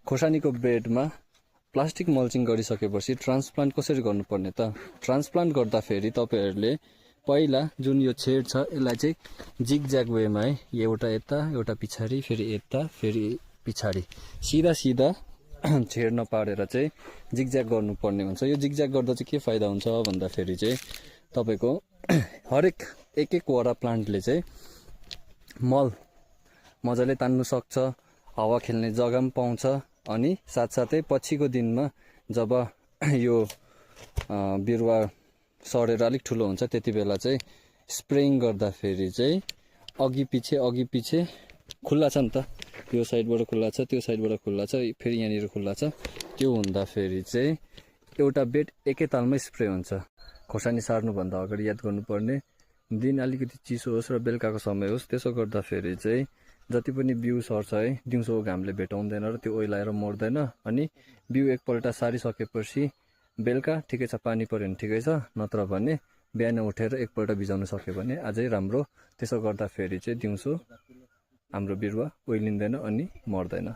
खोर्सानीको बेडमा plastic mulching गरिसकेपछि ट्रान्सप्लान्ट कसरी गर्नुपर्ने त? ट्रान्सप्लान्ट गर्दाखेरि तपाईहरुले पहिला जुन यो छेड छ यसलाई चाहिँ जिगज्याग वेमा है, एउटा यता एउटा पछाडी फेरि यता फेरि पछाडी सिधा सिधा छेड नपारेर चाहिँ जिगज्याग गर्नुपर्ने हुन्छ। यो जिगज्याग गर्दा चाहिँ के फाइदा हुन्छ भन्दाखेरि चाहिँ तपाईको हरेक एक वटा प्लान्टले चाहिँ मल मजाले तान्नु सक्छ, हावा खेल्ने जग्गा पनि पाउँछ, अनि साथसाथै पछिको दिनमा जब यो बिरुवा सरेर अलिक ठुलो हुन्छ त्यति बेला चाहिँ स्प्रेइङ गर्दाखेरि चाहिँ अघि पछि खुल्ला छ नि त, यो साइडबाट खुल्ला छ, त्यो साइडबाट खुल्ला छ, फेरि यहाँनिर खुल्ला छ, त्यो हुँदाखेरि चाहिँ एउटा बेड एकैतालमै स्प्रे हुन्छ। खोर्सानी सार्नुभन्दा अगाडि याद गर्नुपर्ने दिन अलिकति चिसो होस् र बेलुकाको समय होस्, त्यसो गर्दाखेरि चाहिँ जति पनि बिउ सर्छ है दिउँसोको घामले भेटाउँदैन र त्यो ओइलाएर मर्दैन। अनि बिउ एकपल्ट सारिसकेपछि बेलुका ठिकै छ, पानी पर्यो भने ठिकै छ, नत्र भने बिहान उठेर एकपल्ट भिजाउन सक्यो भने अझै राम्रो। त्यसो गर्दाखेरि चाहिँ दिउँसो हाम्रो बिरुवा ओइलिँदैन अनि मर्दैन।